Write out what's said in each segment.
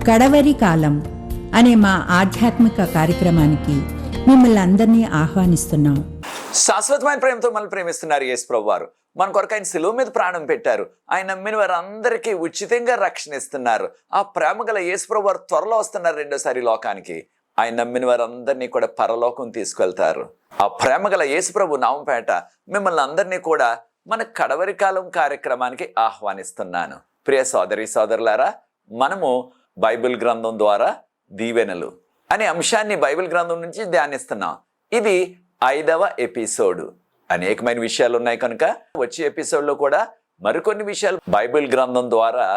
కడవరి కాలం అనే మా ఆధ్యాత్మిక కార్యక్రమానికి మిమ్మల్ని అందరినీ ఆహ్వానిస్తున్నాం. శాశ్వతమైన ప్రేమతో మనల్ని ప్రేమిస్తున్నారు యేసు ప్రభు వారు. మన కొరకు ఆయన శిలువ మీద ప్రాణం పెట్టారు. ఆయన నమ్మిన వారందరికీ ఉచితంగా రక్షణ ఇస్తున్నారు. ఆ ప్రేమ గల యేసు ప్రభు వారు త్వరలో వస్తున్నారు రెండోసారి లోకానికి. ఆయన నమ్మిన వారందరినీ కూడా పరలోకం తీసుకెళ్తారు. ఆ ప్రేమ గల యేసు ప్రభు నామంపేట మిమ్మల్ని అందరినీ కూడా మన కడవరి కాలం కార్యక్రమానికి ఆహ్వానిస్తున్నాను. ప్రియ సోదరి సోదరులారా, మనము బైబిల్ గ్రంథం ద్వారా దీవెనలు అనే అంశాన్ని బైబిల్ గ్రంథం నుంచి ధ్యానిస్తున్నాం. ఇది 5వ ఎపిసోడు. అనేకమైన విషయాలు ఉన్నాయి కనుక వచ్చే ఎపిసోడ్లో కూడా మరికొన్ని విషయాలు బైబిల్ గ్రంథం ద్వారా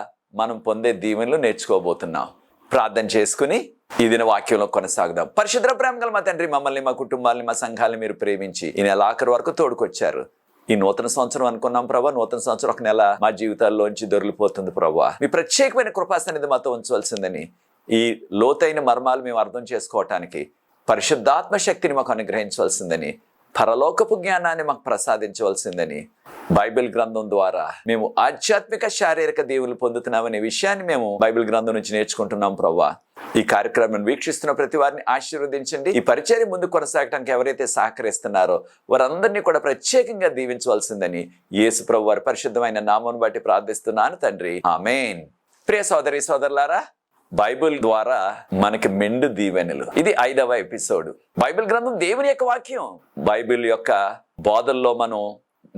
మనం పొందే దీవెనలు నేర్చుకోబోతున్నాం. ప్రార్థన చేసుకుని ఈ దిన వాక్యంలో కొనసాగుదాం. పరిశుద్ధ ప్రేమ గల మా తండ్రి, మమ్మల్ని, మా కుటుంబాలని, మా సంఘాలని మీరు ప్రేమించి ఈ నెల ఆఖరి వరకు తోడుకొచ్చారు. ఈ నూతన సంవత్సరం అనుకున్నాం ప్రభా, నూతన సంవత్సరం ఒక నెల మా జీవితాల్లోంచి దొరికిపోతుంది ప్రభా. మీ ప్రత్యేకమైన కృపాసన్నిధి మాతో ఉంచవలసిందని, ఈ లోతైన మర్మాలు మేము అర్థం చేసుకోవటానికి పరిశుద్ధాత్మ శక్తిని మాకు అనుగ్రహించవలసిందని, పరలోకపు జ్ఞానాన్ని మాకు ప్రసాదించవలసిందని, బైబిల్ గ్రంథం ద్వారా మేము ఆధ్యాత్మిక శారీరక దీవులు పొందుతున్నామనే విషయాన్ని మేము బైబిల్ గ్రంథం నుంచి నేర్చుకుంటున్నాం ప్రభా. ఈ కార్యక్రమాన్ని వీక్షిస్తున్న ప్రతి వారిని ఆశీర్వదించండి. ఈ పరిచర్య ముందు కొనసాగడానికి ఎవరైతే సహకరిస్తున్నారో వారందరినీ కూడా ప్రత్యేకంగా దీవించవలసిందని యేసు ప్రభు వారి పరిశుద్ధమైన నామమును బట్టి ప్రార్థిస్తున్నాను తండ్రి, ఆమేన్. ప్రియ సోదరి సోదరులారా, బైబిల్ ద్వారా మనకి మెండు దీవెనలు. ఇది 5వ ఎపిసోడ్. బైబిల్ గ్రంథం దేవుని యొక్క వాక్యం. బైబిల్ యొక్క బోధల్లో మనం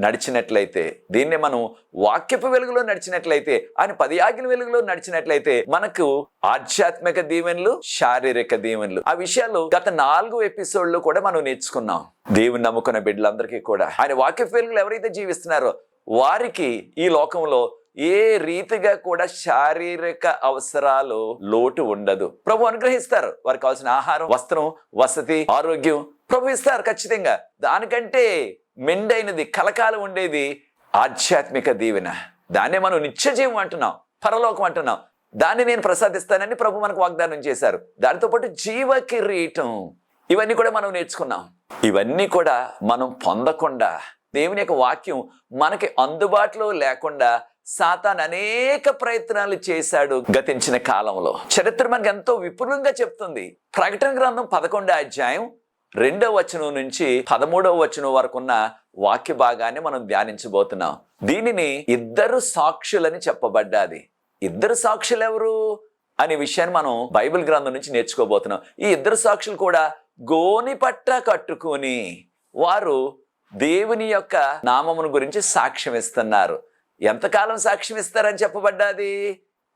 నడిచినట్లయితే, దీన్నే మనం వాక్యపు వెలుగులో నడిచినట్లయితే, ఆయన 10 ఆజ్ఞల వెలుగులో నడిచినట్లయితే మనకు ఆధ్యాత్మిక దీవెనలు, శారీరక దీవెనలు, ఆ విషయాలు గత 4 ఎపిసోడ్లు కూడా మనం నేర్చుకున్నాం. దేవుని నమ్ముకున్న బిడ్డలందరికీ కూడా ఆయన వాక్యపు వెలుగులు ఎవరైతే జీవిస్తున్నారో వారికి ఈ లోకంలో ఏ రీతిగా కూడా శారీరక అవసరాలు లోటు ఉండదు. ప్రభు అనుగ్రహిస్తారు. వారికి కావాల్సిన ఆహారం, వస్త్రం, వసతి, ఆరోగ్యం ప్రభు ఇస్తారు ఖచ్చితంగా. దానికంటే మెండైనది, కలకాలం ఉండేది ఆధ్యాత్మిక దీవెన. దాన్నే మనం నిత్య జీవం అంటున్నాం, పరలోకం అంటున్నాం. దాన్ని నేను ప్రసాదిస్తానని ప్రభు మనకు వాగ్దానం చేశారు. దానితో పాటు జీవ కిరీటం, ఇవన్నీ కూడా మనం నేర్చుకున్నాం. ఇవన్నీ కూడా మనం పొందకుండా, దేవుని యొక్క వాక్యం మనకి అందుబాటులో లేకుండా సాతాను అనేక ప్రయత్నాలు చేశాడు గతించిన కాలంలో. చరిత్ర మనకు ఎంతో విపులంగా చెప్తుంది. ప్రకటన గ్రంథం 11వ అధ్యాయం 2వ వచనం నుంచి 13వ వచనం వరకు ఉన్న వాక్య భాగాన్ని మనం ధ్యానించబోతున్నాం. దీనిని 2 సాక్షులని చెప్పబడ్డాది. 2 సాక్షులు ఎవరు అనే విషయాన్ని మనం బైబిల్ గ్రంథం నుంచి నేర్చుకోబోతున్నాం. ఈ 2 సాక్షులు కూడా గోని పట్ట కట్టుకొని వారు దేవుని యొక్క నామమును గురించి సాక్ష్యం ఇస్తున్నారు. ఎంతకాలం సాక్ష్యం ఇస్తారని చెప్పబడ్డాది?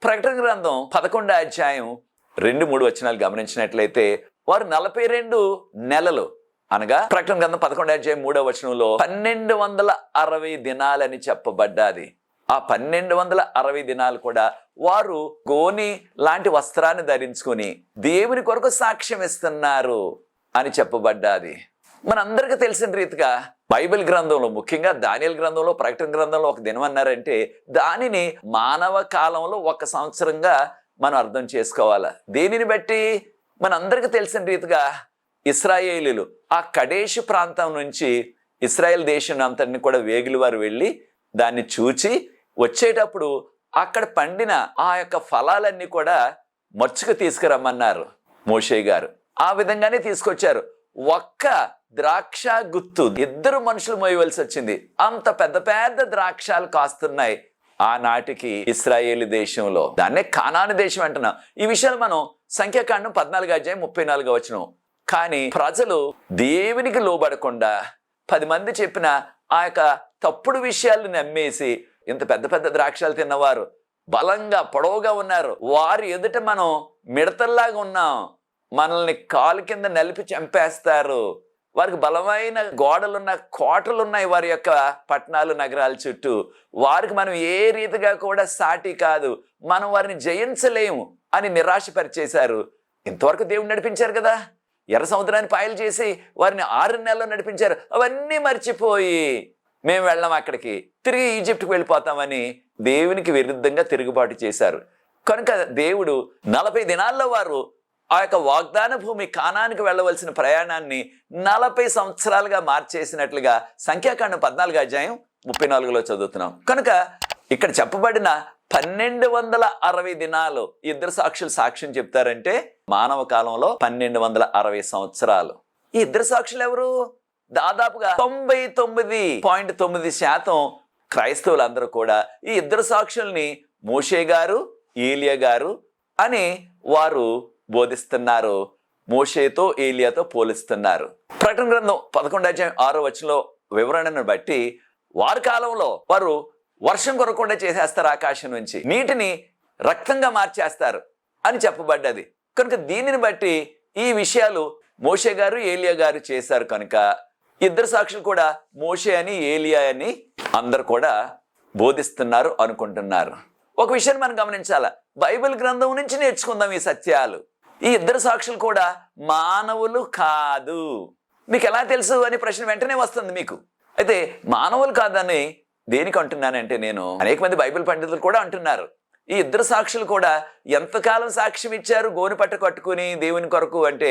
ప్రకటన గ్రంథం 11వ అధ్యాయం 2-3 వచనాలు గమనించినట్లయితే వారు 42 నెలలు, అనగా ప్రకటన గ్రంథం 11వ అధ్యాయం 3వ వచనంలో 1260 దినాలని చెప్పబడ్డాది. ఆ 1260 దినాలు కూడా వారు గోని లాంటి వస్త్రాన్ని ధరించుకొని దేవుని కొరకు సాక్ష్యం ఇస్తున్నారు అని చెప్పబడ్డాది. మనందరికీ తెలిసిన రీతిగా బైబిల్ గ్రంథంలో, ముఖ్యంగా దానియేలు గ్రంథంలో, ప్రకటన గ్రంథంలో ఒక దినం అన్నారంటే దానిని మానవ కాలంలో 1 సంవత్సరంగా మనం అర్థం చేసుకోవాలి. దేనిని బట్టి? మనందరికీ తెలిసిన రీతిగా ఇశ్రాయేలీలు ఆ కడేషు ప్రాంతం నుంచి ఇశ్రాయేల్ దేశం అంతటిని కూడా వేగులు వారు వెళ్ళి దాన్ని చూచి వచ్చేటప్పుడు అక్కడ పండిన ఆ యొక్క ఫలాలన్నీ కూడా మర్చుకు తీసుకురమ్మన్నారు మోషే గారు. ఆ విధంగానే తీసుకొచ్చారు. ఒక్క ద్రాక్ష గుత్తు 2 మనుషులు మోయవలసి వచ్చింది. అంత పెద్ద పెద్ద ద్రాక్షాలు కాస్తున్నాయి ఆనాటికి ఇశ్రాయేలు దేశంలో. దాన్నే కానాను దేశం అంటున్నాం. ఈ విషయాలు మనం సంఖ్యాకాండం 14వ అధ్యాయం 34వ వచనం. కానీ ప్రజలు దేవునికి లోబడకుండా 10 మంది చెప్పిన ఆ యొక్క తప్పుడు విషయాలను నమ్మేసి, ఇంత పెద్ద పెద్ద ద్రాక్షాలు తిన్నవారు బలంగా పొడవుగా ఉన్నారు, వారి ఎదుట మనం మిడతల్లాగా ఉన్నాం, మనల్ని కాలు కింద నలిపి చంపేస్తారు, వారికి బలమైన గోడలున్న కోటలున్నాయి వారి యొక్క పట్టణాలు, నగరాల చుట్టూ, వారికి మనం ఏ రీతిగా కూడా సాటి కాదు, మనం వారిని జయించలేము అని నిరాశపరిచేశారు. ఇంతవరకు దేవుడు నడిపించారు కదా, ఎర్ర సముద్రాన్ని పాయలు చేసి వారిని 6 నెలల్లో నడిపించారు. అవన్నీ మర్చిపోయి మేము వెళ్ళాం అక్కడికి, తిరిగి ఈజిప్ట్కి వెళ్ళిపోతామని దేవునికి విరుద్ధంగా తిరుగుబాటు చేశారు. కనుక దేవుడు 40 దినాల్లో వారు ఆ యొక్క వాగ్దాన భూమి కానానికి వెళ్ళవలసిన ప్రయాణాన్ని 40 సంవత్సరాలుగా మార్చేసినట్లుగా సంఖ్యాకాండం 14వ అధ్యాయం 34లో చదువుతున్నాం. కనుక ఇక్కడ చెప్పబడిన 1260 దినాలు ఇద్దరు సాక్షులు సాక్ష్యం చెప్తారంటే మానవ కాలంలో 1260 సంవత్సరాలు. ఈ ఇద్దరు సాక్షులు ఎవరు? దాదాపుగా 99.9% క్రైస్తవులందరూ కూడా ఈ ఇద్దరు సాక్షుల్ని మోషే గారు, ఏలియా గారు అని వారు బోధిస్తున్నారు. మోషేతో ఏలియాతో పోలిస్తున్నారు. ప్రకటన గ్రంథం 11:6 వివరణను బట్టి వారి కాలంలో వారు వర్షం కొరకుండా చేసేస్తారు, ఆకాశం నుంచి నీటిని రక్తంగా మార్చేస్తారు అని చెప్పబడ్డది. కనుక దీనిని బట్టి ఈ విషయాలు మోషే గారు, ఏలియా గారు చేశారు కనుక ఇద్దరు సాక్షులు కూడా మోషే అని, ఏలియా అని అందరు కూడా బోధిస్తున్నారు అనుకుంటున్నారు. ఒక విషయాన్ని మనం గమనించాల, బైబిల్ గ్రంథం నుంచి నేర్చుకుందాం ఈ సత్యాలు. ఈ ఇద్దరు సాక్షులు కూడా మానవులు కాదు. మీకు ఎలా తెలుసు అని ప్రశ్న వెంటనే వస్తుంది మీకు. అయితే మానవులు కాదని దేనికి అంటున్నానంటే, నేను అనేక మంది బైబిల్ పండితులు కూడా అంటున్నారు ఈ ఇద్దరు సాక్షులు కూడా ఎంతకాలం సాక్ష్యం ఇచ్చారు గోని పట్ట కట్టుకుని దేవుని కొరకు అంటే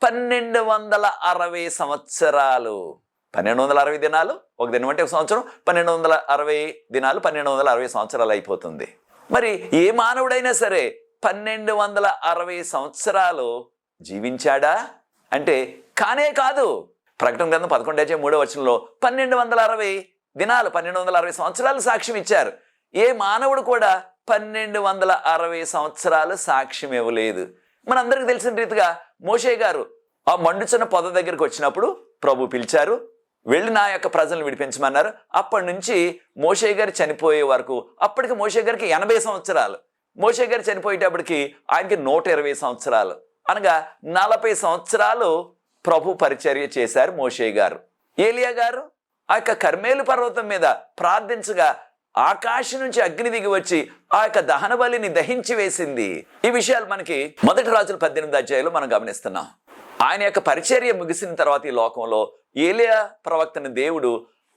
1260 సంవత్సరాలు. 1260 దినాలు, ఒక దినం అంటే ఒక సంవత్సరం, 1260 దినాలు 1260 సంవత్సరాలు అయిపోతుంది. మరి ఏ మానవుడైనా సరే 1260 సంవత్సరాలు జీవించాడా అంటే కానే కాదు. ప్రకటన గ్రంథం 11:3 1260 దినాలు 1260 సంవత్సరాలు సాక్ష్యం ఇచ్చారు. ఏ మానవుడు కూడా 1260 సంవత్సరాలు సాక్ష్యం ఇవ్వలేదు. మనందరికీ తెలిసిన రీతిగా మోషే గారు ఆ మండుచున్న పొద దగ్గరికి వచ్చినప్పుడు ప్రభు పిలిచారు, వెళ్ళి నా యొక్క ప్రజలను విడిపించమన్నారు. అప్పటి నుంచి మోషే గారు చనిపోయే వరకు, అప్పటికి మోషే గారికి 80 సంవత్సరాలు, మోషే గారు చనిపోయేటప్పటికి ఆయనకి 120 సంవత్సరాలు, అనగా 40 సంవత్సరాలు ప్రభు పరిచర్య చేశారు మోషే గారు. ఏలియా గారు ఆ యొక్క కర్మేలు పర్వతం మీద ప్రార్థించగా ఆకాశం నుంచి అగ్ని దిగి వచ్చి ఆ యొక్క దహన బలిని దహించి వేసింది. ఈ విషయాలు మనకి 1 రాజుల 18 మనం గమనిస్తున్నాం. ఆయన యొక్క పరిచర్య ముగిసిన తర్వాత ఈ లోకంలో ఏలియా ప్రవక్తని దేవుడు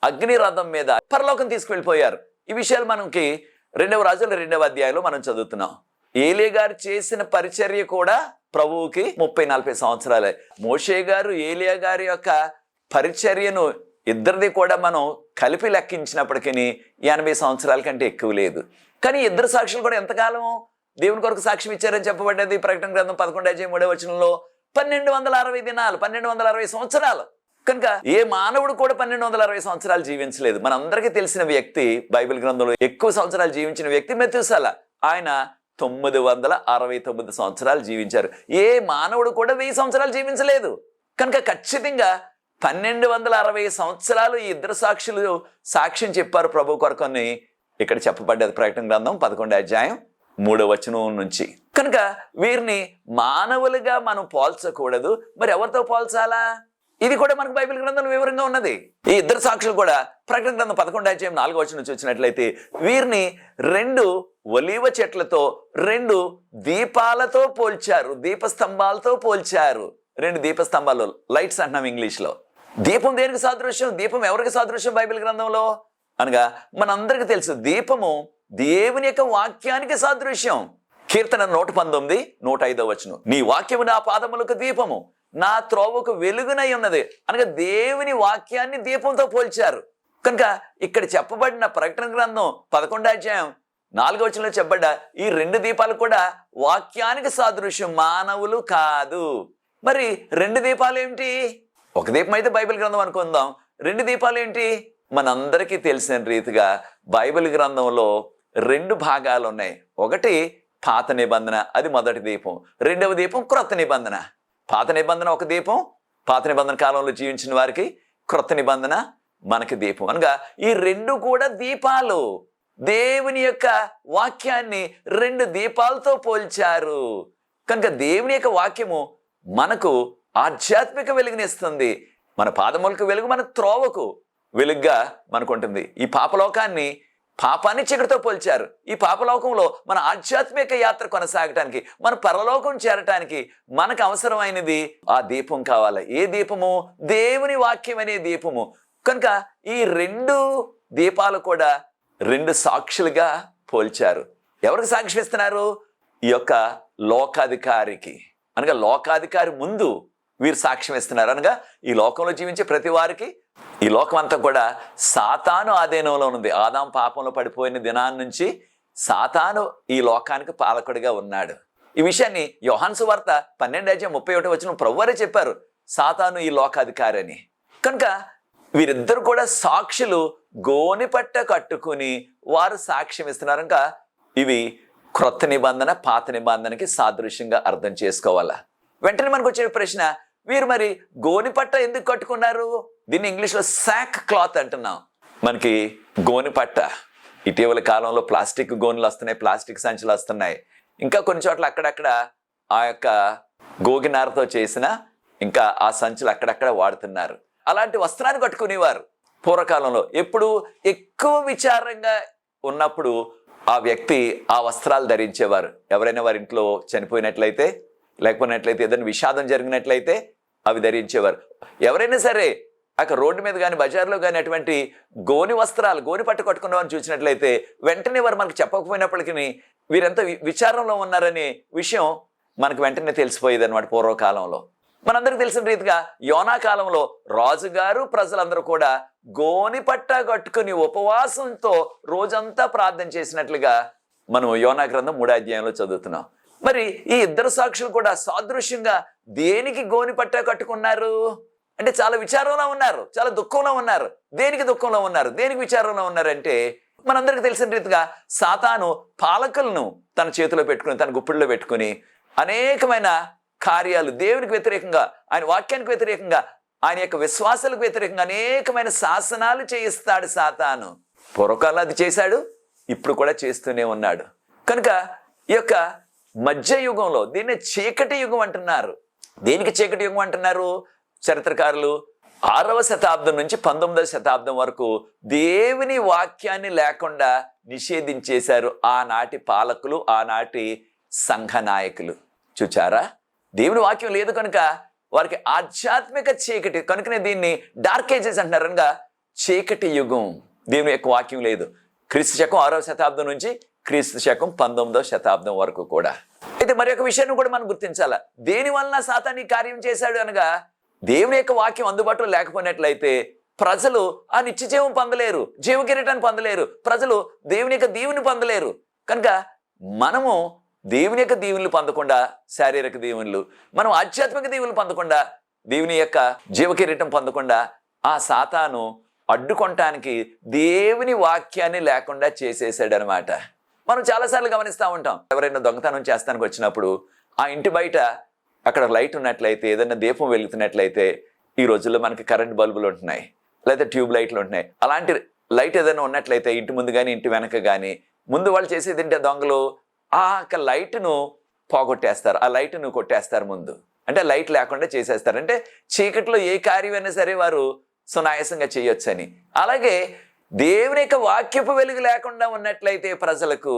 అగ్ని రథం మీద పరలోకం తీసుకువెళ్ళిపోయారు. ఈ విషయాలు మనకి 2 రాజుల 2 మనం చదువుతున్నాం. ఏలియా గారు చేసిన పరిచర్య కూడా ప్రభువుకి 30-40 సంవత్సరాలే. మోషే గారు, ఏలియా గారి యొక్క పరిచర్యను ఇద్దరిది కూడా మనం కలిపి లెక్కించినప్పటికీ 80 సంవత్సరాల కంటే ఎక్కువ లేదు. కానీ ఇద్దరు సాక్షులు కూడా ఎంతకాలం దేవుని కొరకు సాక్ష్యం ఇచ్చారని చెప్పబడ్డది ప్రకటన గ్రంథం 11:3 1260 దినాలు, 1260 సంవత్సరాలు. కనుక ఏ మానవుడు కూడా 1260 సంవత్సరాలు జీవించలేదు. మనందరికీ తెలిసిన వ్యక్తి, బైబిల్ గ్రంథంలో ఎక్కువ సంవత్సరాలు జీవించిన వ్యక్తి మెతూసెల. ఆయన 969 సంవత్సరాలు జీవించారు. ఏ మానవుడు కూడా 1000 సంవత్సరాలు జీవించలేదు. కనుక ఖచ్చితంగా 1260 సంవత్సరాలు ఈ ఇద్దరు సాక్షులు సాక్ష్యం చెప్పారు ప్రభు కొరకు అని ఇక్కడ చెప్పబడ్డది ప్రకటన గ్రంథం 11:3 నుంచి. కనుక వీరిని మానవులుగా మనం పోల్చకూడదు. మరి ఎవరితో పోల్చాలా? ఇది కూడా మనకు బైబిల్ గ్రంథంలో వివరంగా ఉన్నది. ఈ ఇద్దరు సాక్షులు కూడా ప్రకటన గ్రంథం 11:4 నుంచి వచ్చినట్లయితే వీరిని 2 ఒలీవ చెట్లతో, 2 దీపాలతో పోల్చారు, దీపస్తంభాలతో పోల్చారు. 2 దీపస్తంభాలు, లైట్స్ అంటున్నాం ఇంగ్లీష్లో. దీపం దేనికి సాదృశ్యం? దీపం ఎవరికి సాదృశ్యం బైబిల్ గ్రంథంలో అనగా మనందరికీ తెలుసు, దీపము దేవుని యొక్క వాక్యానికి సాదృశ్యం. కీర్తన 119:105 నీ వాక్యము నా పాదములకు దీపము, నా త్రోవకు వెలుగునై ఉన్నది అనగా దేవుని వాక్యాన్ని దీపంతో పోల్చారు. కనుక ఇక్కడ చెప్పబడిన ప్రకటన గ్రంథం 11:4 చెప్పబడ్డ ఈ 2 దీపాలు కూడా వాక్యానికి సాదృశ్యం, మానవులు కాదు. మరి 2 దీపాలు ఏమిటి? ఒక దీపం అయితే బైబిల్ గ్రంథం అనుకుందాం. 2 దీపాలు ఏంటి? మనందరికీ తెలిసిన రీతిగా బైబిల్ గ్రంథంలో 2 భాగాలు ఉన్నాయి. ఒకటి పాత నిబంధన, అది మొదటి దీపం. రెండవ దీపం క్రొత్త నిబంధన. పాత నిబంధన ఒక దీపం, పాత నిబంధన కాలంలో జీవించిన వారికి. క్రొత్త నిబంధన మనకి దీపం. అనగా ఈ 2 కూడా దీపాలు. దేవుని యొక్క వాక్యాన్ని 2 దీపాలతో పోల్చారు. కనుక దేవుని యొక్క వాక్యము మనకు ఆధ్యాత్మిక వెలుగునిస్తుంది. మన పాదములకు వెలుగు, మన త్రోవకు వెలుగుగా మనకు ఉంటుంది. ఈ పాపలోకాన్ని, పాపాన్ని చీకటితో పోల్చారు. ఈ పాపలోకంలో మన ఆధ్యాత్మిక యాత్ర కొనసాగటానికి, మన పరలోకం చేరటానికి మనకు అవసరమైనది ఆ దీపం కావాలి. ఏ దీపము? దేవుని వాక్యం అనే దీపము. కనుక ఈ 2 దీపాలు కూడా 2 సాక్షులుగా పోల్చారు. ఎవరికి సాక్ష్యం ఇస్తున్నారు? ఈ యొక్క లోకాధికారికి. అనగా లోకాధికారి ముందు వీరు సాక్ష్యం ఇస్తున్నారు. అనగా ఈ లోకంలో జీవించే ప్రతి వారికి, ఈ లోకం అంతా కూడా సాతాను ఆధీనంలో ఉంది. ఆదాం పాపంలో పడిపోయిన దినాన్ని నుంచి సాతాను ఈ లోకానికి పాలకుడిగా ఉన్నాడు. ఈ విషయాన్ని యోహాను సువార్త 12:31 ప్రభువారే చెప్పారు, సాతాను ఈ లోకాధికారి అని. కనుక వీరిద్దరు కూడా సాక్షులు గోనెపట్ట కట్టుకుని వారు సాక్ష్యం ఇస్తున్నారు. ఇంకా ఇవి క్రొత్త నిబంధన పాత నిబంధనకి సాదృశ్యంగా అర్థం చేసుకోవాలా. వెంటనే మనకు వచ్చే ప్రశ్న, వీరు మరి గోనెపట్ట ఎందుకు కట్టుకున్నారు? దీన్ని ఇంగ్లీష్లో సాక్ క్లాత్ అంటున్నాం. మనకి గోనెపట్ట ఇటీవల కాలంలో ప్లాస్టిక్ గోనెలు వస్తున్నాయి, ప్లాస్టిక్ సంచులు వస్తున్నాయి. ఇంకా కొన్ని చోట్ల అక్కడక్కడ ఆ యొక్క గోగినారతో చేసిన ఇంకా ఆ సంచులు అక్కడక్కడ వాడుతున్నారు. అలాంటి వస్త్రాన్ని కట్టుకునేవారు పూర్వకాలంలో. ఎప్పుడు ఎక్కువ విచారంగా ఉన్నప్పుడు ఆ వ్యక్తి ఆ వస్త్రాలు ధరించేవారు. ఎవరైనా వారి ఇంట్లో చనిపోయినట్లయితే, లేకపోయినట్లయితే ఏదైనా విషాదం జరిగినట్లయితే అవి ధరించేవారు. ఎవరైనా సరే అక్కడ రోడ్డు మీద కానీ బజార్లో కానీ అటువంటి గోని వస్త్రాలు, గోని పట్టు కట్టుకున్న వారిని చూసినట్లయితే వెంటనే వారు మనకు చెప్పకపోయినప్పటికీ వీరెంత విచారంలో ఉన్నారనే విషయం మనకు వెంటనే తెలిసిపోయేది అనమాట పూర్వకాలంలో. మనందరికి తెలిసిన రీతిగా యోనా కాలంలో రాజుగారు ప్రజలందరూ కూడా గోని పట్ట కట్టుకుని ఉపవాసంతో రోజంతా ప్రార్థన చేసినట్లుగా మనం యోనా గ్రంథం 3వ అధ్యాయంలో చదువుతున్నాం. మరి ఈ ఇద్దరు సాక్షులు కూడా సాదృశ్యంగా దేనికి గోని పట్ట కట్టుకున్నారు అంటే చాలా విచారంలో ఉన్నారు, చాలా దుఃఖంలో ఉన్నారు. దేనికి దుఃఖంలో ఉన్నారు, దేనికి విచారంలో ఉన్నారంటే మనందరికి తెలిసిన రీతిగా సాతాను పాలకులను తన చేతిలో పెట్టుకుని, తన గుప్పిడిలో పెట్టుకుని అనేకమైన కార్యాలు దేవునికి వ్యతిరేకంగా, ఆయన వాక్యానికి వ్యతిరేకంగా, ఆయన యొక్క విశ్వాసాలకు వ్యతిరేకంగా అనేకమైన శాసనాలు చేయిస్తాడు సాతాను. పూర్వకాలం అది చేశాడు, ఇప్పుడు కూడా చేస్తూనే ఉన్నాడు. కనుక ఈ యొక్క మధ్య యుగంలో దీన్ని చీకటి యుగం అంటున్నారు. దేనికి చీకటి యుగం అంటున్నారు? చరిత్రకారులు 6వ శతాబ్దం నుంచి 19వ శతాబ్దం వరకు దేవుని వాక్యాన్ని లేకుండా నిషేధించేశారు ఆనాటి పాలకులు, ఆనాటి సంఘ నాయకులు. చూచారా, దేవుని వాక్యం లేదు కనుక వారికి ఆధ్యాత్మిక చీకటి, కనుకనే దీన్ని డార్క్ ఏజెస్ అంటున్నారు. అనగా చీకటి యుగం. దేవుని యొక్క వాక్యం లేదు. క్రీస్తు శకం 6వ శతాబ్దం నుంచి క్రీస్తు శకం 19వ శతాబ్దం వరకు కూడా. అయితే మరి ఒక విషయాన్ని కూడా మనం గుర్తించాలా. దేని వలన సాతాను ఈ కార్యం చేశాడు అనగా, దేవుని యొక్క వాక్యం అందుబాటులో లేకపోయినట్లయితే ప్రజలు ఆ నిత్య జీవం పొందలేరు, జీవ కిరీటాన్ని పొందలేరు, ప్రజలు దేవుని యొక్క దీవుని పొందలేరు. కనుక మనము దేవుని యొక్క దీవులు పొందకుండా, శారీరక దీవులు, మనం ఆధ్యాత్మిక దీవులు పొందకుండా, దేవుని యొక్క జీవ కిరీటం పొందకుండా ఆ సాతాను అడ్డుకొనటానికి దేవుని వాక్యాన్ని లేకుండా చేసేసాడు అనమాట. మనం చాలాసార్లు గమనిస్తూ ఉంటాం. ఎవరైనా దొంగతనం చేస్తానికి వచ్చినప్పుడు ఆ ఇంటి బయట అక్కడ లైట్ ఉన్నట్లయితే, ఏదైనా దీపం వెలుగుతున్నట్లయితే, ఈ రోజుల్లో మనకి కరెంట్ బల్బులు ఉంటున్నాయి, లేదా ట్యూబ్ లైట్లు ఉంటున్నాయి. అలాంటి లైట్ ఏదైనా ఉన్నట్లయితే ఇంటి ముందు కానీ ఇంటి వెనక కానీ, ముందు వాళ్ళు చేసేది ఏంటంటే దొంగలు ఆ యొక్క లైట్ను పోగొట్టేస్తారు, ఆ లైట్ను కొట్టేస్తారు ముందు. అంటే లైట్ లేకుండా చేసేస్తారు. అంటే చీకట్లో ఏ కార్యమైనా సరే వారు సునాయాసంగా చేయొచ్చని. అలాగే దేవుని యొక్క వాక్యపు వెలుగు లేకుండా ఉన్నట్లయితే ప్రజలకు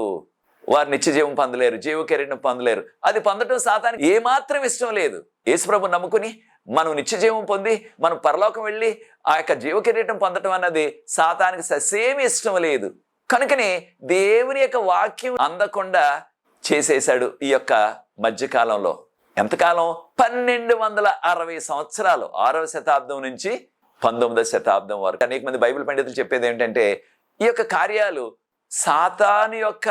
వారు నిత్య జీవం పొందలేరు, జీవ కిరీటం పొందలేరు. అది పొందడం సాతానికి ఏమాత్రం ఇష్టం లేదు. యేసుప్రభు నమ్ముకుని మనం నిత్య జీవం పొంది మనం పరలోకం వెళ్ళి ఆ యొక్క జీవ కిరీటం పొందడం అన్నది సాతానికి ససేమి ఇష్టం లేదు. కనుకనే దేవుని యొక్క వాక్యం అందకుండా చేసేశాడు ఈ యొక్క మధ్యకాలంలో. ఎంతకాలం? 1260 సంవత్సరాలు, 6వ శతాబ్దం నుంచి 19వ శతాబ్దం వరకు. అనేక మంది బైబిల్ పండితులు చెప్పేది ఏంటంటే ఈ యొక్క కార్యాలు సాతాను యొక్క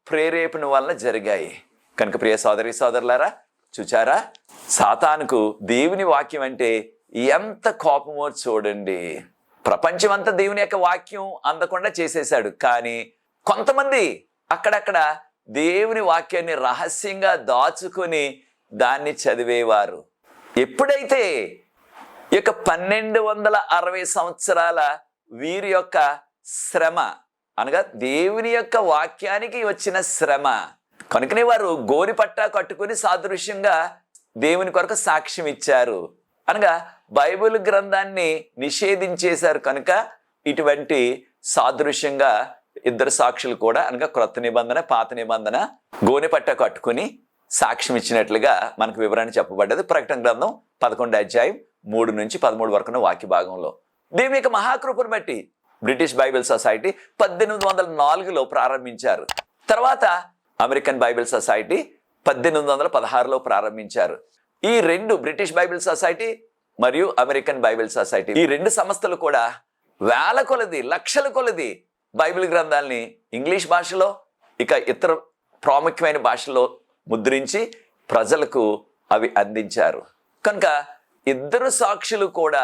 ప్రేరేపణ వలన జరిగాయి. కనుక ప్రియ సోదరి సోదరులారా, చూచారా, సాతానుకు దేవుని వాక్యం అంటే ఎంత కోపమో చూడండి. ప్రపంచమంతా దేవుని యొక్క వాక్యం అందకుండా చేసేశాడు. కానీ కొంతమంది అక్కడక్కడ దేవుని వాక్యాన్ని రహస్యంగా దాచుకొని దాన్ని చదివేవారు. ఎప్పుడైతే ఈ యొక్క 1260 సంవత్సరాల వీరి యొక్క శ్రమ అనగా దేవుని యొక్క వాక్యానికి వచ్చిన శ్రమ కనుకనే వారు గోరి పట్టా కట్టుకుని సాదృశ్యంగా దేవుని కొరకు సాక్ష్యం ఇచ్చారు. అనగా బైబిల్ గ్రంథాన్ని నిషేధించేశారు కనుక ఇటువంటి సాదృశ్యంగా ఇద్దరు సాక్షులు కూడా అనగా క్రొత్త నిబంధన పాత నిబంధన గోనె పట్ట కట్టుకుని సాక్ష్యం ఇచ్చినట్లుగా మనకు వివరణ చెప్పబడ్డది. ప్రకటన గ్రంథం 11వ అధ్యాయం 3 నుంచి 13 వరకున్న వాక్య భాగంలో. దేవుని యొక్క మహాకృపను బట్టి బ్రిటిష్ బైబిల్ సొసైటీ 1804లో ప్రారంభించారు. తర్వాత అమెరికన్ బైబిల్ సొసైటీ 1816లో ప్రారంభించారు. ఈ రెండు, బ్రిటిష్ బైబిల్ సొసైటీ మరియు అమెరికన్ బైబిల్ సొసైటీ, ఈ రెండు సంస్థలు కూడా వేల కొలది, లక్షల కొలది బైబిల్ గ్రంథాలని ఇంగ్లీష్ భాషలో, ఇక ఇతర ప్రాముఖ్యమైన భాషల్లో ముద్రించి ప్రజలకు అవి అందించారు. కనుక ఇద్దరు సాక్షులు కూడా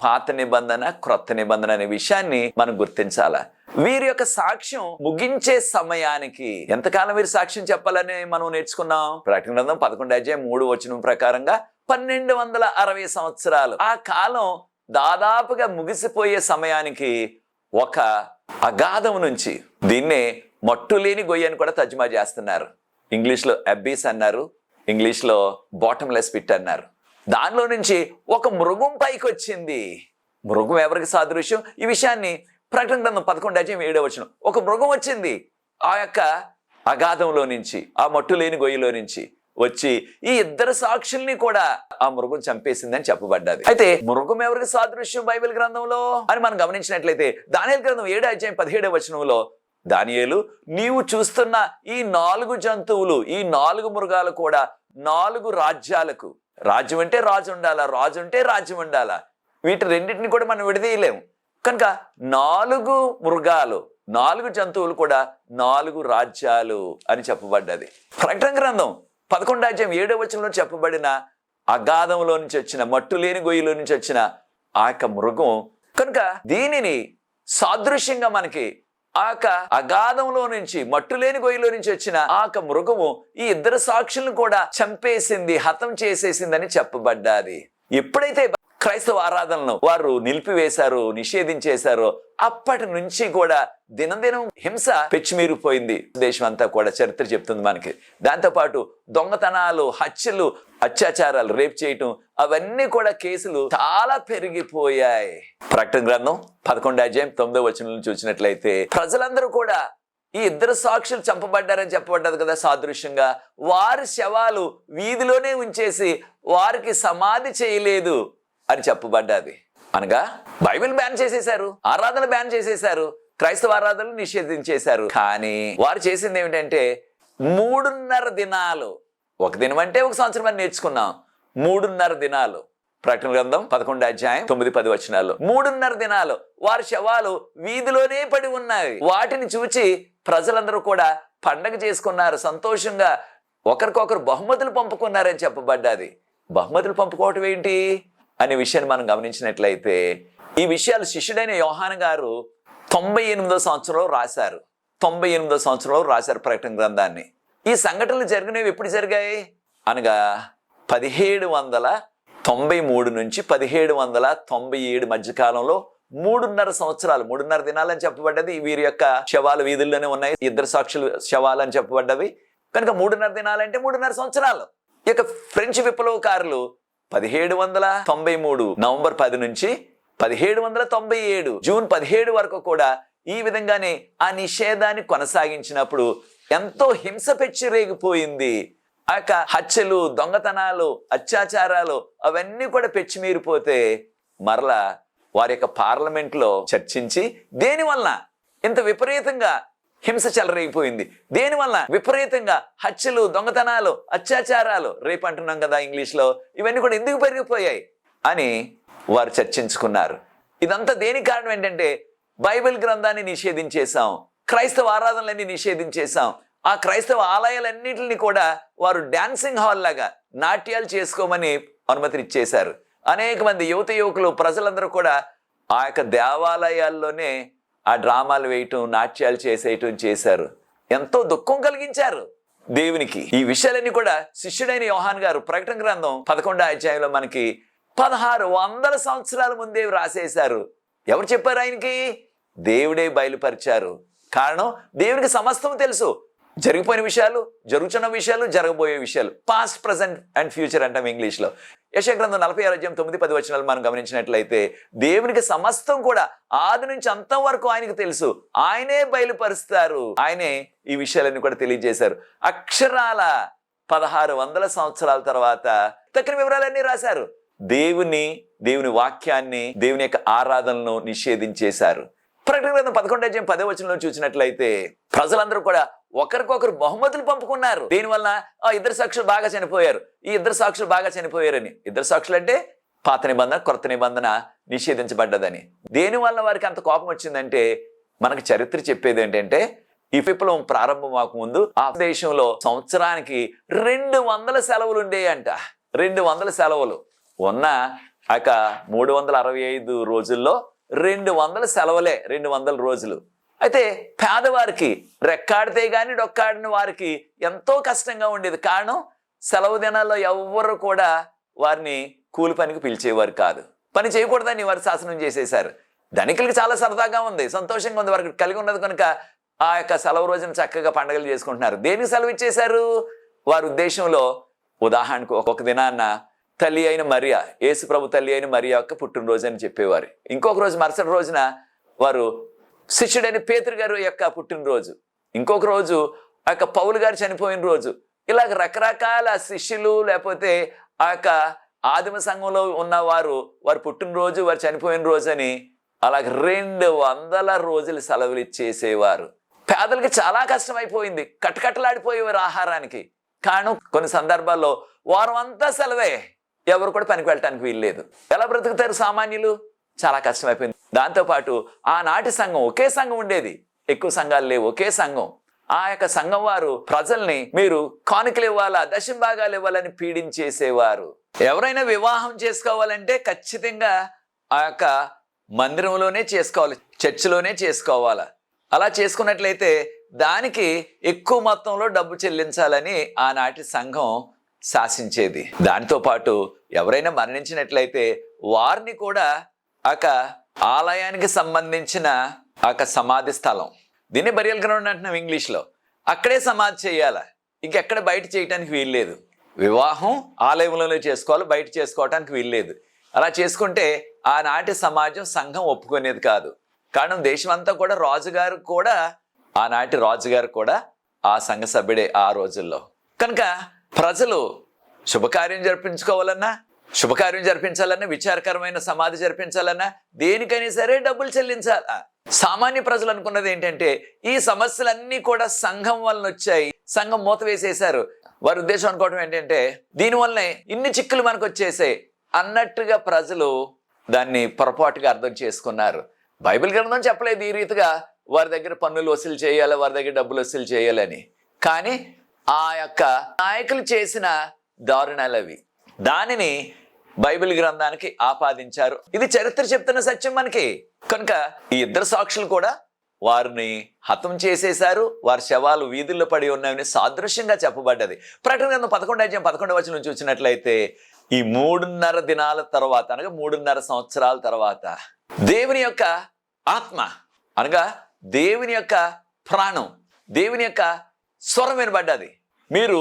పాత నిబంధన క్రొత్త నిబంధన అనే విషయాన్ని మనం గుర్తించాలా. వీరి యొక్క సాక్ష్యం ముగించే సమయానికి ఎంతకాలం వీరి సాక్ష్యం చెప్పాలని మనం నేర్చుకున్నాం. ప్రకటన గ్రంథం 11:3 ప్రకారంగా 1260 సంవత్సరాలు. ఆ కాలం దాదాపుగా ముగిసిపోయే సమయానికి ఒక అగాధం నుంచి, దీన్నే మట్టు లేని గొయ్యి అని కూడా తర్జుమా చేస్తున్నారు. ఇంగ్లీష్లో అబ్బీస్ అన్నారు, ఇంగ్లీష్లో బాటమ్లెస్ పిట్ అన్నారు. దానిలో నుంచి ఒక మృగం పైకి వచ్చింది. మృగం ఎవరికి సాదృశ్యం? ఈ విషయాన్ని ప్రకటన గ్రంథం 11:7 ఒక మృగం వచ్చింది ఆ యొక్క అగాధంలో నుంచి, ఆ మట్టు లేని గొయ్యిలో నుంచి వచ్చి ఈ ఇద్దరు సాక్షుల్ని కూడా ఆ మృగం చంపేసిందని చెప్పబడ్డది. అయితే మృగం ఎవరికి సాదృశ్యం బైబిల్ గ్రంథంలో అని మనం గమనించినట్లయితే దానియేలు గ్రంథం 7:17 దానియేలు, నీవు చూస్తున్న ఈ 4 జంతువులు, ఈ 4 మృగాలు కూడా 4 రాజ్యాలకు, రాజ్యం అంటే రాజు ఉండాలా, రాజు ఉంటే రాజ్యం ఉండాలా, వీటి రెండింటిని కూడా మనం విడదీయలేము. కనుక 4 మృగాలు, 4 జంతువులు కూడా 4 రాజ్యాలు అని చెప్పబడ్డది. ప్రకటన గ్రంథం 11:7 చెప్పబడిన అగాధంలో నుంచి వచ్చిన, మట్టు లేని గొయ్యిలో నుంచి వచ్చిన ఆ యొక్క మృగం. కనుక దీనిని సాదృశ్యంగా మనకి ఆ యొక్క అగాధంలో నుంచి, మట్టు లేని గొయ్యిలో నుంచి వచ్చిన ఆ యొక్క మృగము ఈ ఇద్దరు సాక్షులను కూడా చంపేసింది, హతం చేసేసిందని చెప్పబడ్డాది. ఎప్పుడైతే క్రైస్తవ ఆరాధనలను వారు నిలిపివేశారు, నిషేధించేశారో అప్పటి నుంచి కూడా దినదినం హింస పెచ్చిమీరిపోయింది దేశం అంతా కూడా. చరిత్ర చెప్తుంది మనకి. దాంతోపాటు దొంగతనాలు, హత్యలు, అత్యాచారాలు, రేప్ చేయటం, అవన్నీ కూడా కేసులు చాలా పెరిగిపోయాయి. ప్రకటన గ్రంథం 11:9 చూసినట్లయితే ప్రజలందరూ కూడా ఈ ఇద్దరు సాక్షులు చంపబడ్డారని చెప్పబడ్డది కదా సాదృశ్యంగా. వారి శవాలు వీధిలోనే ఉంచేసి వారికి సమాధి చేయలేదు అని చెప్పబడ్డది. అనగా బైబిల్ బ్యాన్ చేసేశారు, ఆరాధన బ్యాన్ చేసేశారు, క్రైస్తవ ఆరాధనలు నిషేధించేశారు. కానీ వారు చేసింది ఏమిటంటే 3.5 దినాలు, ఒక దినం అంటే 1 సంవత్సరం అని నేర్చుకున్నాం, 3.5 దినాలు. ప్రకటన గ్రంథం 11:9-10 3.5 దినాలు వారి శవాలు వీధిలోనే పడి ఉన్నాయి. వాటిని చూచి ప్రజలందరూ కూడా పండగ చేసుకున్నారు, సంతోషంగా ఒకరికొకరు బహుమతులు పంపుకున్నారని చెప్పబడ్డది. బహుమతులు పంపుకోవటం ఏంటి అనే విషయాన్ని మనం గమనించినట్లయితే ఈ విషయాలు శిష్యుడైన యోహాను గారు 98వ సంవత్సరంలో రాశారు. 98వ సంవత్సరంలో రాశారు ప్రకటన గ్రంథాన్ని. ఈ సంఘటనలు జరిగినవి ఎప్పుడు జరిగాయి అనగా 1793 నుంచి 1797 మధ్యకాలంలో 3.5 సంవత్సరాలు, 3.5 దినాలని చెప్పబడ్డది. వీరి యొక్క శవాలు వీధుల్లోనే ఉన్నాయి, ఇద్దరు సాక్షులు శవాలు అని చెప్పబడ్డవి. కనుక 3.5 దినాలంటే 3.5 సంవత్సరాలు. ఈ యొక్క ఫ్రెంచ్ విప్లవకారులు 1793 నవంబర్ 10 నుంచి 1797 జూన్ 17 వరకు కూడా ఈ విధంగానే ఆ నిషేధాన్ని కొనసాగించినప్పుడు ఎంతో హింస పెచ్చిరేగిపోయింది. ఆ యొక్క హత్యలు, దొంగతనాలు, అత్యాచారాలు అవన్నీ కూడా పెచ్చిమీరిపోతే మరలా వారి యొక్క పార్లమెంట్లో చర్చించి దేనివల్ల ఇంత విపరీతంగా హింస చెలరేగిపోయింది, దేనివల్ల విపరీతంగా హత్యలు, దొంగతనాలు, అత్యాచారాలు, రేపు అంటున్నాం కదా ఇంగ్లీష్లో, ఇవన్నీ కూడా ఎందుకు పెరిగిపోయాయి అని వారు చర్చించుకున్నారు. ఇదంతా దేనికి కారణం ఏంటంటే బైబిల్ గ్రంథాన్ని నిషేధించేశాం, క్రైస్తవ ఆరాధనలన్నీ నిషేధించేశాం, ఆ క్రైస్తవ ఆలయాలన్నింటినీ కూడా వారు డాన్సింగ్ హాల్ లాగా నాట్యాలు చేసుకోమని అనుమతినిచ్చేశారు. అనేక మంది యువత యువకులు, ప్రజలందరూ కూడా ఆ యొక్క దేవాలయాల్లోనే ఆ డ్రామాలు వేయటం, నాట్యాలు చేసేయటం చేశారు. ఎంతో దుఃఖం కలిగించారు దేవునికి. ఈ విషయాలన్నీ కూడా శిష్యుడైన యోహాను గారు ప్రకటన గ్రంథం 11వ మనకి 1600 సంవత్సరాల ముందే రాసేశారు. ఎవరు చెప్పారు ఆయనకి? దేవుడే బయలుపరిచారు. కారణం, దేవునికి సమస్తం తెలుసు. జరిగిపోయిన విషయాలు, జరుగుతున్న విషయాలు, జరగబోయే విషయాలు, పాస్ట్, ప్రజెంట్ అండ్ ఫ్యూచర్ అంటాం ఇంగ్లీష్లో. యెషయా గ్రంథం 46:9-10 మనం గమనించినట్లయితే దేవునికి సమస్తం కూడా ఆది నుంచి అంతం వరకు ఆయనకు తెలుసు. ఆయనే బయలుపరుస్తారు, ఆయనే ఈ విషయాలన్నీ కూడా తెలియజేశారు. అక్షరాల 1600 సంవత్సరాల తర్వాత తక్కిన వివరాలన్నీ రాశారు. దేవుని వాక్యాన్ని, దేవుని యొక్క ఆరాధనను నిషేధించేశారు. ప్రకటన గ్రంథం 11:10 చూసినట్లయితే ప్రజలందరూ కూడా ఒకరికొకరు బహుమతులు పంపుకున్నారు. దీనివల్ల ఇద్దరు సాక్షులు బాగా చనిపోయారు, ఈ ఇద్దరు సాక్షులు బాగా చనిపోయారని. ఇద్దరు సాక్షులు అంటే పాత నిబంధన, కొత్త నిబంధన నిషేధించబడ్డదని. దేనివల్ల వారికి అంత కోపం వచ్చిందంటే మనకు చరిత్ర చెప్పేది ఏంటంటే ఈ విప్లవం ప్రారంభం ముందు ఆ దేశంలో సంవత్సరానికి 200 సెలవులు ఉండేయంట. 200 సెలవులు ఉన్న 365 రోజుల్లో 200 సెలవులే, 200 రోజులు. అయితే పేదవారికి, రెక్కాడితే గాని డొక్కాడిన వారికి ఎంతో కష్టంగా ఉండేది. కారణం, సెలవు దినాల్లో ఎవ్వరు కూడా వారిని కూలి పనికి పిలిచేవారు కాదు. పని చేయకూడదని వారు శాసనం చేసేశారు. ధనికులకి చాలా సరదాగా ఉంది, సంతోషంగా ఉంది, వారికి కలిగి ఉన్నది కనుక ఆ యొక్క సెలవు రోజున చక్కగా పండుగలు చేసుకుంటున్నారు. దేనికి సెలవు ఇచ్చేశారు? వారి ఉద్దేశంలో, ఉదాహరణకు ఒక్కొక్క దినాన్న తల్లి అయిన మరియా, యేసు ప్రభు తల్లి అయిన మరియా యొక్క పుట్టినరోజు అని చెప్పేవారు. ఇంకొక రోజు మరుసటి రోజున వారు శిష్యుడైన పేతురు గారు యొక్క పుట్టినరోజు, ఇంకొక రోజు ఆ యొక్క పౌలు గారు చనిపోయిన రోజు. ఇలాగ రకరకాల శిష్యులు లేకపోతే ఆ యొక్క ఆదిమ సంఘంలో ఉన్న వారి పుట్టినరోజు, వారు చనిపోయిన రోజు అని అలాగ 200 రోజులు సెలవులు ఇచ్చేసేవారు. పేదలకి చాలా కష్టమైపోయింది, కట్టకట్టలాడిపోయేవారు ఆహారానికి. కారణం, కొన్ని సందర్భాల్లో వారం అంతా సెలవే, ఎవరు కూడా పనికి వెళ్ళటానికి వీల్లేదు. ఎలా బ్రతుకుతారు సామాన్యులు? చాలా కష్టమైపోయింది. దాంతోపాటు ఆనాటి సంఘం, ఒకే సంఘం ఉండేది, ఎక్కువ సంఘాలు లేవు, ఒకే సంఘం. ఆ యొక్క సంఘం వారు ప్రజల్ని మీరు కానుకలు ఇవ్వాలా, దశంభాగాలు ఇవ్వాలని పీడించేసేవారు. ఎవరైనా వివాహం చేసుకోవాలంటే ఖచ్చితంగా ఆ యొక్క మందిరంలోనే చేసుకోవాలి, చర్చిలోనే చేసుకోవాలా. అలా చేసుకున్నట్లయితే దానికి ఎక్కువ మొత్తంలో డబ్బు చెల్లించాలని ఆనాటి సంఘం శాసించేది. దానితో పాటు ఎవరైనా మరణించినట్లయితే వారిని కూడా ఆలయానికి సంబంధించిన సమాధి స్థలం, దీన్ని బరియల్ గ్రౌండ్ అంటున్నాం ఇంగ్లీష్లో, అక్కడే సమాధి చేయాల, ఇంకెక్కడ బయట చేయటానికి వీల్లేదు. వివాహం ఆలయంలోనే చేసుకోవాలి, బయట చేసుకోవటానికి వీల్లేదు. అలా చేసుకుంటే ఆనాటి సమాజం, సంఘం ఒప్పుకునేది కాదు. కారణం, దేశమంతా కూడా ఆనాటి రాజుగారు కూడా ఆ సంఘ సభ్యుడే ఆ రోజుల్లో. కనుక ప్రజలు శుభకార్యం జరిపించాలన్నా, విచారకరమైన సమాధి జరిపించాలన్నా, దేనికైనా సరే డబ్బులు చెల్లించాలా. సామాన్య ప్రజలు అనుకున్నది ఏంటంటే, ఈ సమస్యలన్నీ కూడా సంఘం వలన వచ్చాయి, సంఘం మూత వేసేశారు. వారి ఉద్దేశం అనుకోవడం ఏంటంటే, దీనివల్లనే ఇన్ని చిక్కులు మనకు వచ్చేసాయి అన్నట్టుగా ప్రజలు దాన్ని పొరపాటుగా అర్థం చేసుకున్నారు. బైబిల్ గ్రంథం చెప్పలేదు ఈ రీతిగా వారి దగ్గర పన్నులు వసూలు చేయాలి, వారి దగ్గర డబ్బులు వసూలు చేయాలని. కానీ ఆ యొక్క నాయకులు చేసిన దారుణాలు అవి. దానిని బైబిల్ గ్రంథానికి ఆపాదించారు. ఇది చరిత్ర చెప్తున్న సత్యం మనకి. కనుక ఈ 2 సాక్షులు కూడా వారిని హతం చేసేశారు. వారి శవాలు వీధుల్లో పడి ఉన్నాయని సాదృశ్యంగా చెప్పబడ్డది. ప్రకటన గ్రంథం 11:11 నుంచి చూసినట్లయితే, ఈ 3.5 దినాల తర్వాత, అనగా 3.5 సంవత్సరాల తర్వాత దేవుని యొక్క ఆత్మ, అనగా దేవుని యొక్క ప్రాణం, దేవుని యొక్క స్వరం వినబడ్డది, మీరు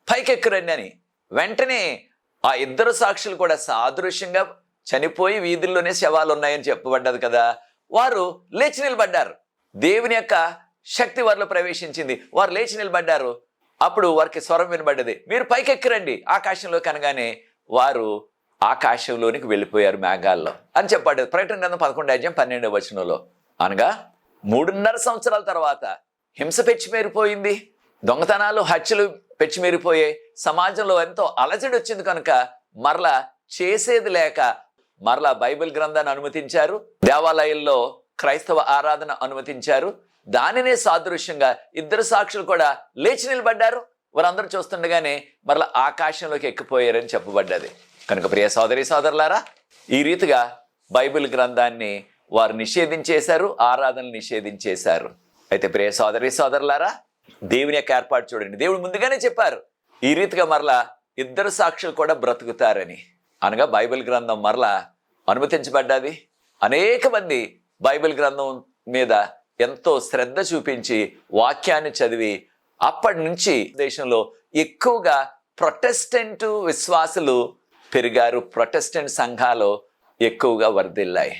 పైకెక్కురండి అని. వెంటనే ఆ 2 సాక్షులు కూడా సాదృశ్యంగా చనిపోయి వీధుల్లోనే శవాలు ఉన్నాయని చెప్పబడ్డది కదా, వారు లేచి నిలబడ్డారు. దేవుని యొక్క శక్తి వారిలో ప్రవేశించింది, వారు లేచి నిలబడ్డారు. అప్పుడు వారికి స్వరం వినబడ్డది, మీరు పైకెక్కురండి ఆకాశంలో. కనగానే వారు ఆకాశంలోనికి వెళ్ళిపోయారు మేఘాల్లో అని చెప్పబడ్డది. ప్రకటన గ్రంథం 11:12 అనగా 3.5 సంవత్సరాల తర్వాత హింస పెచ్చిమేరిపోయింది, దొంగతనాలు, హత్యలు పెచ్చిమేరిపోయాయి, సమాజంలో ఎంతో అలజడి వచ్చింది. కనుక మరలా చేసేది లేక మరలా బైబిల్ గ్రంథాన్ని అనుమతించారు, దేవాలయాల్లో క్రైస్తవ ఆరాధన అనుమతించారు. దానినే సాదృశ్యంగా 2 సాక్షులు కూడా లేచి నిలబడ్డారు. వారందరూ చూస్తుండగానే మరలా ఆకాశంలోకి ఎక్కిపోయారని చెప్పబడ్డది. కనుక ప్రియ సోదరి సోదరులారా, ఈ రీతిగా బైబిల్ గ్రంథాన్ని వారు నిషేధించేశారు, ఆరాధనలు నిషేధించేశారు. అయితే ప్రియ సోదరి సోదరులారా, దేవుని యొక్క ఏర్పాటు చూడండి. దేవుడు ముందుగానే చెప్పారు ఈ రీతిగా మరలా 2 సాక్షులు కూడా బ్రతుకుతారని. అనగా బైబిల్ గ్రంథం మరలా అనుమతించబడ్డది. అనేక మంది బైబిల్ గ్రంథం మీద ఎంతో శ్రద్ధ చూపించి వాక్యాన్ని చదివి అప్పటి నుంచి దేశంలో ఎక్కువగా ప్రొటెస్టెంట్ విశ్వాసులు పెరిగారు, ప్రొటెస్టెంట్ సంఘాలు ఎక్కువగా వర్ధిల్లాయి.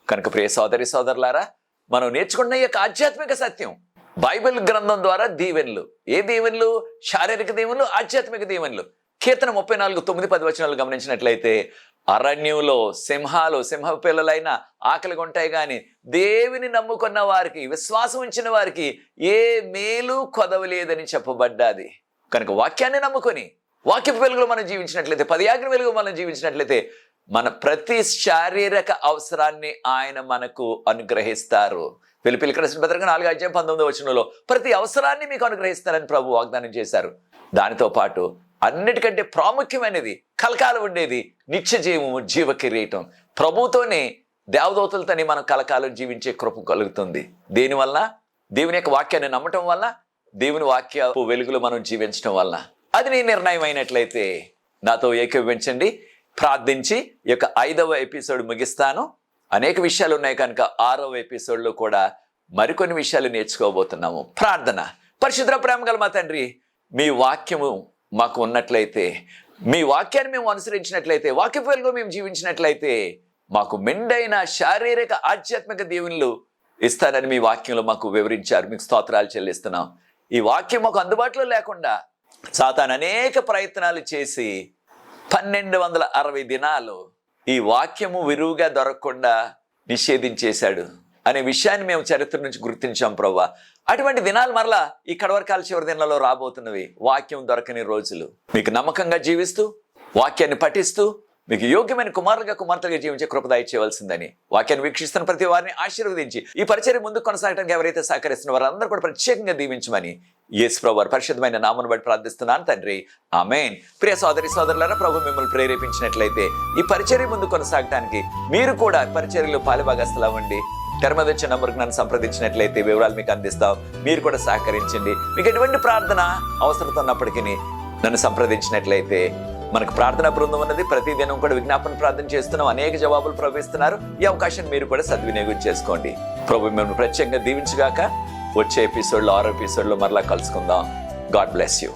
కనుక ప్రియ సోదరి సోదరులారా, మనం నేర్చుకున్న ఈ యొక్క ఆధ్యాత్మిక సత్యం బైబిల్ గ్రంథం ద్వారా దీవెనలు. ఏ దీవెనలు? శారీరక దీవెనలు, ఆధ్యాత్మిక దీవెనలు. కీర్తన 34:9-10 గమనించినట్లయితే, అరణ్యంలో సింహ పిల్లలైన ఆకలి కొంటాయి కానీ దేవుని నమ్ముకున్న వారికి, విశ్వాసం ఉంచిన వారికి ఏ మేలు కొదవలేదని చెప్పబడ్డాది. కనుక వాక్యాన్ని నమ్ముకొని వాక్యపు వెలుగులో మనం జీవించినట్లయితే, 10 ఆజ్ఞల వెలుగు మనం జీవించినట్లయితే మన ప్రతి శారీరక అవసరాన్ని ఆయన మనకు అనుగ్రహిస్తారు. ఫిలిప్పీయులకు రాసిన పత్రిక 4:19 ప్రతి అవసరాన్ని మీకు అనుగ్రహిస్తారని ప్రభు వాగ్దానం చేశారు. దానితో పాటు అన్నిటికంటే ప్రాముఖ్యమైనది, కలకాలం ఉండేది నిత్య జీవము, జీవ కిరీటం. ప్రభుతోనే, దేవదూతలతోనే మనం కలకాలం జీవించే కృప కలుగుతుంది. దేనివల్ల? దేవుని యొక్క వాక్యాన్ని నమ్మటం వల్ల, దేవుని వాక్య వెలుగులో మనం జీవించడం వల్ల. అది నీ నిర్ణయం అయినట్లయితే నాతో ఏకీభవించండి. ప్రార్థించి ఈ యొక్క 5వ ఎపిసోడ్ ముగిస్తాను. అనేక విషయాలు ఉన్నాయి కనుక 6వ ఎపిసోడ్లో కూడా మరికొన్ని విషయాలు నేర్చుకోబోతున్నాము. ప్రార్థన. పరిశుద్ధ ప్రేమ గల మా తండ్రి, మీ వాక్యము మాకు ఉన్నట్లయితే, మీ వాక్యాన్ని మేము అనుసరించినట్లయితే, వాక్య వెలుగులో మేము జీవించినట్లయితే మాకు మెండైన శారీరక ఆధ్యాత్మిక దీవెనలు ఇస్తారని మీ వాక్యంలో మాకు వివరించారు. మీకు స్తోత్రాలు చెల్లిస్తున్నాం. ఈ వాక్యం మాకు అందుబాటులో లేకుండా సాతాను అనేక ప్రయత్నాలు చేసి 1260 దినాలు ఈ వాక్యము విరువుగా దొరకకుండా నిషేధించేశాడు అనే విషయాన్ని మేము చరిత్ర నుంచి గుర్తించాం ప్రభువా. అటువంటి దినాలు మరలా ఈ కడవరకాల చివరి దినాల్లో రాబోతున్నవి. వాక్యం దొరకని రోజులు. మీకు నమ్మకంగా జీవిస్తూ, వాక్యాన్ని పఠిస్తూ, మీకు యోగ్యమైన కుమార్తెలుగా జీవించే కృప దయచేయవలసిందని వాక్యాన్ని వీక్షిస్తున్న ప్రతి వారిని ఆశీర్వదించి ఈ పరిచర్య ముందుకు కొనసాగడానికి ఎవరైతే సహకరిస్తున్న వారందరూ కూడా ప్రత్యేకంగా దీవించమని యేసు ప్రభువు వారి పరిశుద్ధమైన నామమును బట్టి ప్రార్థిస్తున్నాను తండ్రి, ఆమేన్. ప్రియ సోదరి సోదరులారా, ప్రభు మిమ్మల్ని ప్రేరేపించినట్లయితే ఈ పరిచర్య ముందు కొనసాగడానికి మీరు కూడా పరిచర్యలో పాలుభాగస్తులు అవ్వండి. తెర మీద వచ్చే నంబర్కి నన్ను సంప్రదించినట్లయితే వివరాలు మీకు అందిస్తాం. మీరు కూడా సహకరించండి. మీకు ఎటువంటి ప్రార్థన అవసరం ఉన్నప్పటికీ నన్ను సంప్రదించినట్లయితే మనకు ప్రార్థనా బృందం ఉన్నది. ప్రతి దినం కూడా విజ్ఞాపన ప్రార్థన చేస్తున్నాం. అనేక జవాబులు ప్రవహిస్తున్నారు. ఈ అవకాశాన్ని మీరు కూడా సద్వినియోగం చేసుకోండి. ప్రభు మిమ్మల్ని ప్రత్యేకంగా దీవించుగాక. వచ్చే ఎపిసోడ్లో 6వ ఎపిసోడ్లో మరలా కలుసుకుందాం. God bless you.